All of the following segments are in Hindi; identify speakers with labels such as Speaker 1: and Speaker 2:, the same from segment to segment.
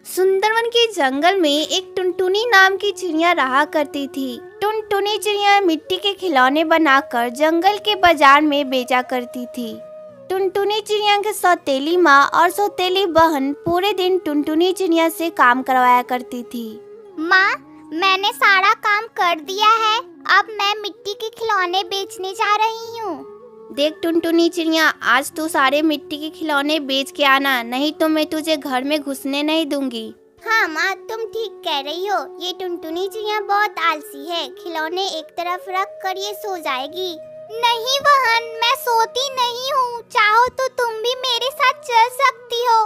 Speaker 1: सुंदरवन के जंगल में एक टुनटुनी नाम की चिड़िया रहा करती थी। टुनटुनी चिड़िया मिट्टी के खिलौने बनाकर जंगल के बाजार में बेचा करती थी। टुनटुनी चिड़िया की सौतेली माँ और सौतेली बहन पूरे दिन टुनटुनी चिड़िया से काम करवाया करती थी।
Speaker 2: माँ, मैंने सारा काम कर दिया है, अब मैं मिट्टी के खिलौने बेचने जा रही हूँ।
Speaker 1: देख टुनटुनी चिड़िया, आज तू सारे मिट्टी के खिलौने बेच के आना, नहीं तो मैं तुझे घर में घुसने नहीं दूंगी।
Speaker 2: हाँ माँ, तुम ठीक कह रही हो, ये टुनटुनी चिड़िया बहुत आलसी है, खिलौने एक तरफ रख कर ये सो जाएगी। नहीं बहन, मैं सोती नहीं हूँ, चाहो तो तुम भी मेरे साथ चल सकती हो।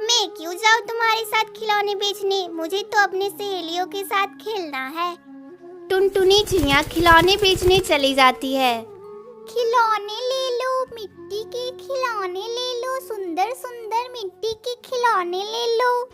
Speaker 2: मैं क्यों जाऊँ तुम्हारे साथ खिलौने बेचने, मुझे तो अपने सहेलियों के साथ खेलना है।
Speaker 1: टुनटुनी चिड़िया खिलौने बेचने चली जाती है।
Speaker 2: खिलौने ले लो, मिट्टी के खिलौने ले लो, सुंदर सुंदर मिट्टी के खिलौने ले लो।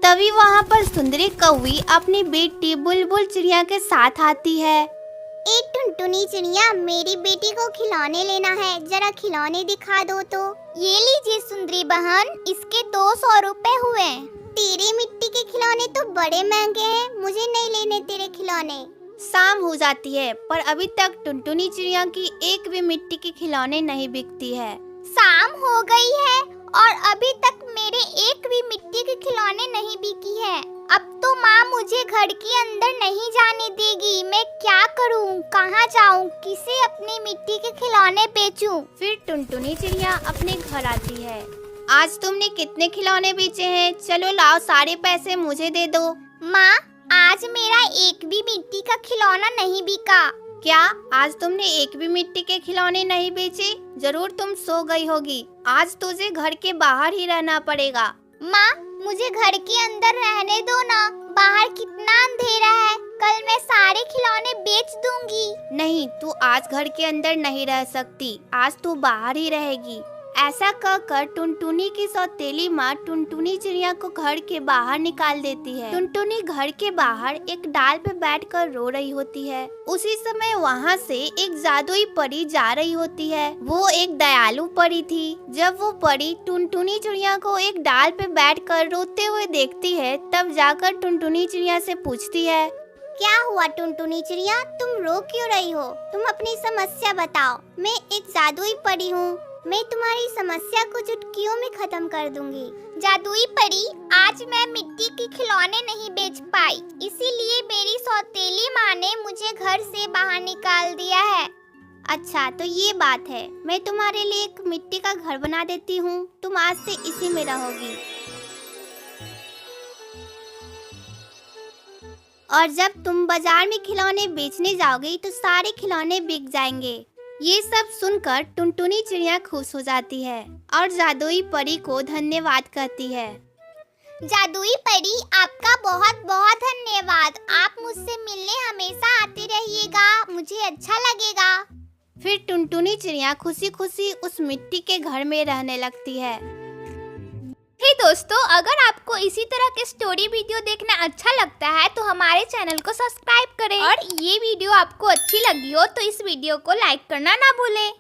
Speaker 1: तभी वहाँ पर सुंदरी कौवी अपनी बेटी बुलबुल चिड़िया के साथ आती है।
Speaker 2: एक टुनटुनी चिड़िया, मेरी बेटी को खिलौने लेना है, जरा खिलौने दिखा दो तो। ये लीजिए सुंदरी बहन, इसके 200 रुपए हुए। तेरे मिट्टी के खिलौने तो बड़े महंगे हैं, मुझे नहीं लेने तेरे खिलौने।
Speaker 1: शाम हो जाती है पर अभी तक टुनटुनी चिड़िया की एक भी मिट्टी के खिलौने नहीं बिकती है।
Speaker 2: शाम हो गई है और अभी तक मेरे एक भी मिट्टी के खिलौने नहीं बिकी है। अब तो माँ मुझे घर के अंदर नहीं जाने देगी, मैं क्या करूँ, कहाँ जाऊँ, किसे अपने मिट्टी के खिलौने बेचूं?
Speaker 1: फिर टुनटुनी चिड़िया अपने घर आती है। आज तुमने कितने खिलौने बेचे हैं? चलो लाओ, सारे पैसे मुझे दे दो।
Speaker 2: माँ, आज मेरा एक भी मिट्टी का खिलौना नहीं बिका।
Speaker 1: क्या आज तुमने एक भी मिट्टी के खिलौने नहीं बेचे? जरूर तुम सो गई होगी, आज तुझे घर के बाहर ही रहना पड़ेगा।
Speaker 2: माँ, मुझे घर के अंदर रहने दो ना, बाहर कितना अंधेरा है, कल मैं सारे खिलौने बेच दूंगी।
Speaker 1: नहीं, तू आज घर के अंदर नहीं रह सकती, आज तू बाहर ही रहेगी। ऐसा कहकर टुनटुनी की सौतेली माँ टुनटुनी चिड़िया को घर के बाहर निकाल देती है। टुनटुनी घर के बाहर एक डाल पे बैठकर रो रही होती है। उसी समय वहाँ से एक जादुई परी जा रही होती है। वो एक दयालु परी थी। जब वो परी टुनटुनी चिड़िया को एक डाल पे बैठकर रोते हुए देखती है, तब जाकर टुनटुनी चिड़िया से पूछती है,
Speaker 2: क्या हुआ टुनटुनी चिड़िया, तुम रो क्यों रही हो? तुम अपनी समस्या बताओ। मैं एक जादुई परी हूँ, मैं तुम्हारी समस्या को चुटकियों में खत्म कर दूंगी। जादुई परी, आज मैं मिट्टी के खिलौने नहीं बेच पाई, इसीलिए मेरी सौतेली माँ ने मुझे घर से बाहर निकाल दिया है।
Speaker 1: अच्छा तो ये बात है, मैं तुम्हारे लिए एक मिट्टी का घर बना देती हूँ, तुम आज से इसी में रहोगी। और जब तुम बाजार में खिलौने बेचने जाओगी तो सारे खिलौने बिक जाएंगे। ये सब सुनकर टुनटुनी चिड़िया खुश हो जाती है और जादुई परी को धन्यवाद कहती है।
Speaker 2: जादुई परी, आपका बहुत बहुत धन्यवाद, आप मुझसे मिलने हमेशा आते रहिएगा, मुझे अच्छा लगेगा।
Speaker 1: फिर टुनटुनी चिड़िया खुशी खुशी उस मिट्टी के घर में रहने लगती है।
Speaker 2: दोस्तों, अगर आपको इसी तरह के स्टोरी वीडियो देखना अच्छा लगता है तो हमारे चैनल को सब्सक्राइब करें और ये वीडियो आपको अच्छी लगी हो तो इस वीडियो को लाइक करना ना भूलें।